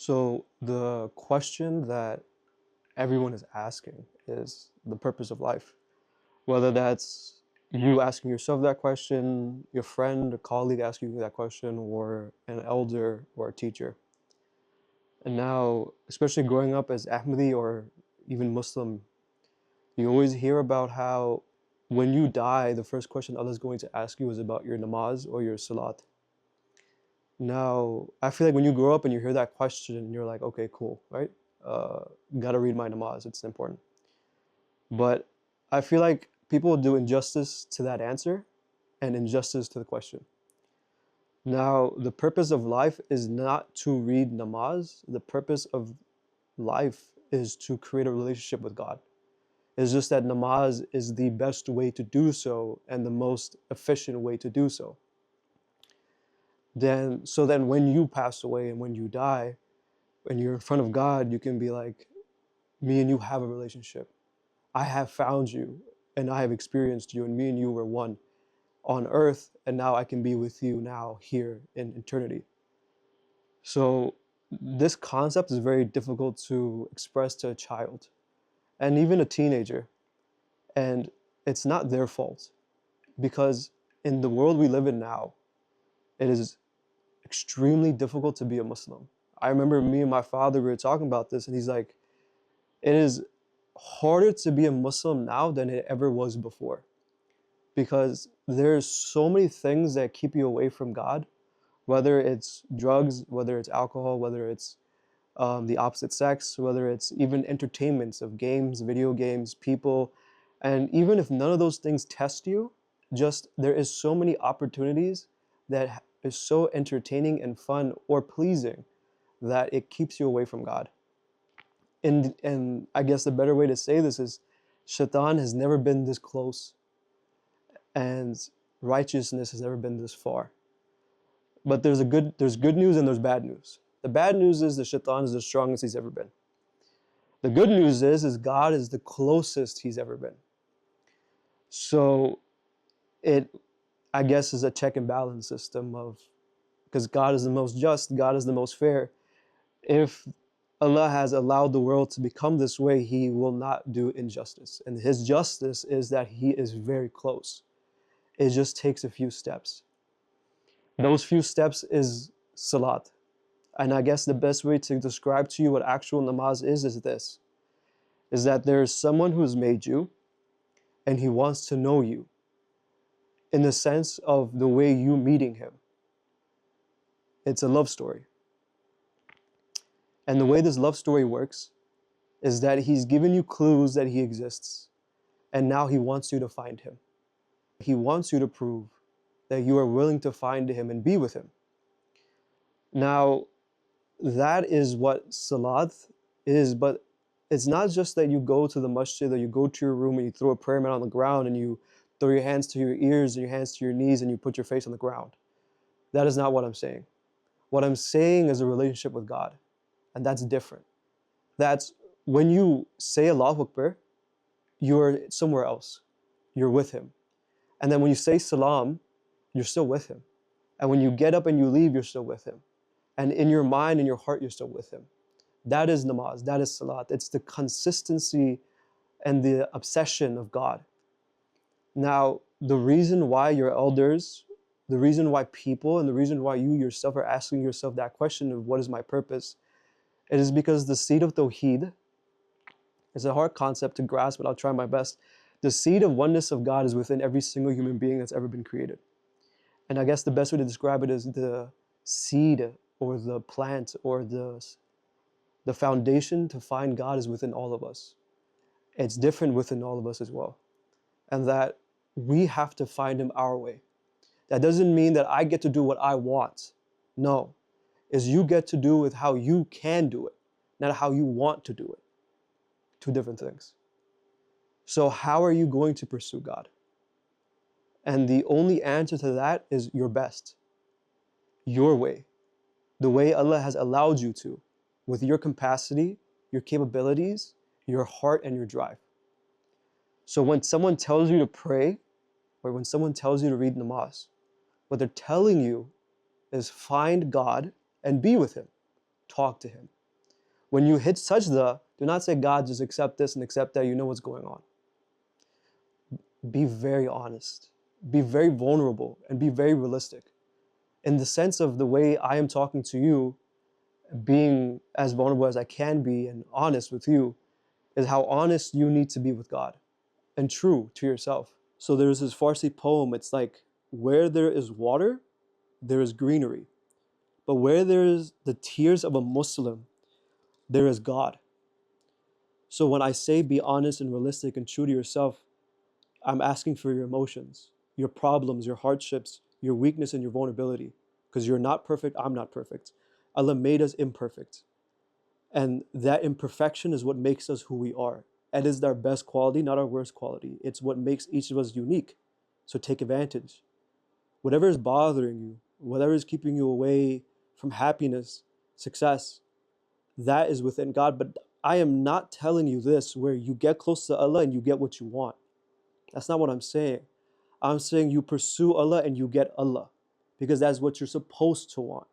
So the question that everyone is asking is the purpose of life. Whether that's you asking yourself that question, your friend, a colleague asking you that question, or an elder or a teacher. And now, especially growing up as Ahmadi or even Muslim, you always hear about how when you die, the first question Allah is going to ask you is about your namaz or your salat. Now, I feel like when you grow up and you hear that question, you're like, okay, cool, right? Gotta read my namaz, it's important. But I feel like people do injustice to that answer and injustice to the question. Now, the purpose of life is not to read namaz. The purpose of life is to create a relationship with God. It's just that namaz is the best way to do so and the most efficient way to do so. So then when you pass away and when you die, when you're in front of God, you can be like, me and you have a relationship. I have found you and I have experienced you, and me and you were one on earth, and now I can be with you now here in eternity. So this concept is very difficult to express to a child and even a teenager. And it's not their fault, because in the world we live in now, it is extremely difficult to be a Muslim. I remember me and my father, we were talking about this, and he's like, it is harder to be a Muslim now than it ever was before, because there's so many things that keep you away from God, whether it's drugs, whether it's alcohol, whether it's the opposite sex, whether it's even entertainments of games, video games, people. And even if none of those things test you, just there is so many opportunities that is so entertaining and fun or pleasing that it keeps you away from God. And I guess the better way to say this is Shaitan has never been this close, and righteousness has never been this far. But there's good news and there's bad news. The bad news is the Shaitan is the strongest he's ever been. The good news is God is the closest he's ever been. So it, I guess, is a check and balance system of, because God is the most just, God is the most fair. If Allah has allowed the world to become this way, He will not do injustice. And His justice is that He is very close. It just takes a few steps. Those few steps is salat. And I guess the best way to describe to you what actual namaz is this, is that there is someone who's made you and He wants to know you in the sense of the way you meeting Him. It's a love story. And the way this love story works is that He's given you clues that He exists, and now He wants you to find Him. He wants you to prove that you are willing to find Him and be with Him. Now, that is what salat is, but it's not just that you go to the masjid or you go to your room and you throw a prayer mat on the ground and you throw your hands to your ears and your hands to your knees and you put your face on the ground. That is not what I'm saying. What I'm saying is a relationship with God, and that's different. That's when you say Allahu Akbar, you're somewhere else. You're with Him. And then when you say salam, you're still with Him. And when you get up and you leave, you're still with Him. And in your mind and your heart, you're still with Him. That is namaz, that is salat. It's the consistency and the obsession of God. Now, the reason why your elders, the reason why people, and the reason why you yourself are asking yourself that question of what is my purpose, it is because the seed of Tawheed is a hard concept to grasp, but I'll try my best. The seed of oneness of God is within every single human being that's ever been created. And I guess the best way to describe it is the seed or the plant or the foundation to find God is within all of us. It's different within all of us as well. And that we have to find Him our way. That doesn't mean that I get to do what I want. No. Is you get to do with how you can do it, not how you want to do it. Two different things. So how are you going to pursue God? And the only answer to that is your best. Your way. The way Allah has allowed you to, with your capacity, your capabilities, your heart, and your drive. So when someone tells you to pray, or when someone tells you to read namaz, what they're telling you is find God and be with Him. Talk to him. When you hit sajda, do not say, God, just accept this and accept that. You know what's going on. Be very honest. Be very vulnerable and be very realistic. In the sense of the way I am talking to you, being as vulnerable as I can be and honest with you, is how honest you need to be with God and true to yourself. So there's this Farsi poem. It's like, where there is water, there is greenery. But where there is the tears of a Muslim, there is God. So when I say be honest and realistic and true to yourself, I'm asking for your emotions, your problems, your hardships, your weakness and your vulnerability. Because you're not perfect, I'm not perfect. Allah made us imperfect. And that imperfection is what makes us who we are. It is our best quality, not our worst quality. It's what makes each of us unique. So take advantage. Whatever is bothering you, whatever is keeping you away from happiness, success, that is within God. But I am not telling you this where you get close to Allah and you get what you want. That's not what I'm saying. I'm saying you pursue Allah and you get Allah, because that's what you're supposed to want.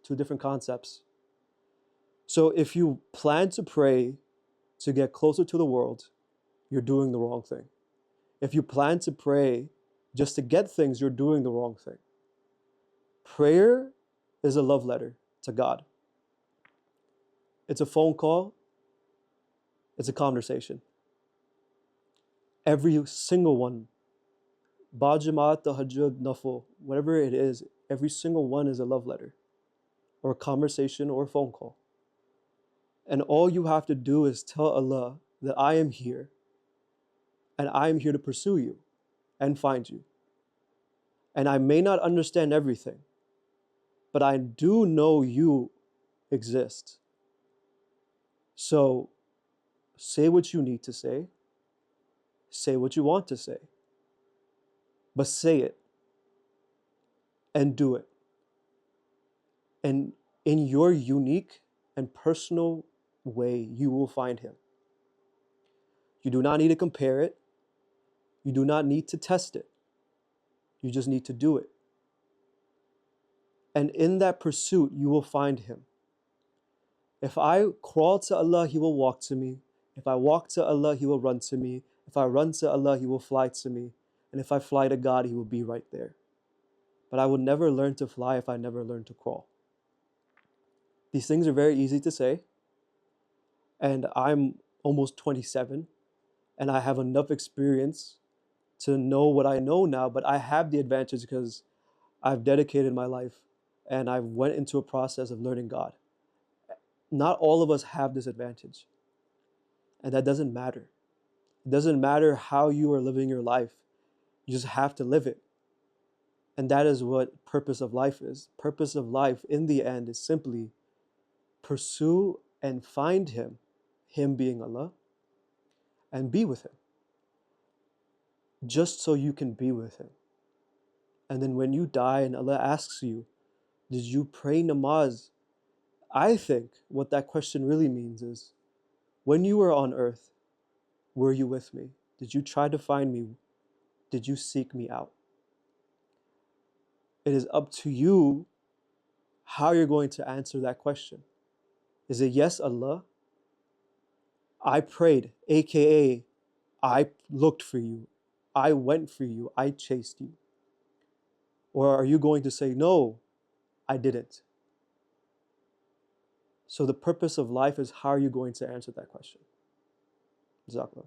Two different concepts. So if you plan to pray to get closer to the world, you're doing the wrong thing. If you plan to pray just to get things, you're doing the wrong thing. Prayer is a love letter to God. It's a phone call. It's a conversation. Every single one, Bajamat, Tahajjud, Nafil, whatever it is, every single one is a love letter or a conversation or a phone call. And all you have to do is tell Allah that I am here and I am here to pursue you and find you. And I may not understand everything, but I do know you exist. So say what you need to say what you want to say, but say it and do it. And in your unique and personal way, you will find him. You do not need to compare it. You do not need to test it. You just need to do it. And in that pursuit, you will find him. If I crawl to Allah, he will walk to me. If I walk to Allah, he will run to me. If I run to Allah, he will fly to me. And if I fly to God, he will be right there. But I would never learn to fly if I never learned to crawl. These things are very easy to say. And I'm almost 27. And I have enough experience to know what I know now. But I have the advantage because I've dedicated my life and I went into a process of learning God. Not all of us have this advantage. And that doesn't matter. It doesn't matter how you are living your life. You just have to live it. And that is what purpose of life is. Purpose of life in the end is simply pursue and find him being Allah, and be with him. Just so you can be with him. And then when you die and Allah asks you, did you pray namaz? I think what that question really means is, when you were on earth, were you with me? Did you try to find me? Did you seek me out? It is up to you how you're going to answer that question. Is it, yes, Allah, I prayed, aka I looked for you, I went for you, I chased you? Or are you going to say, no, I didn't? So the purpose of life is, how are you going to answer that question? Jazakallah.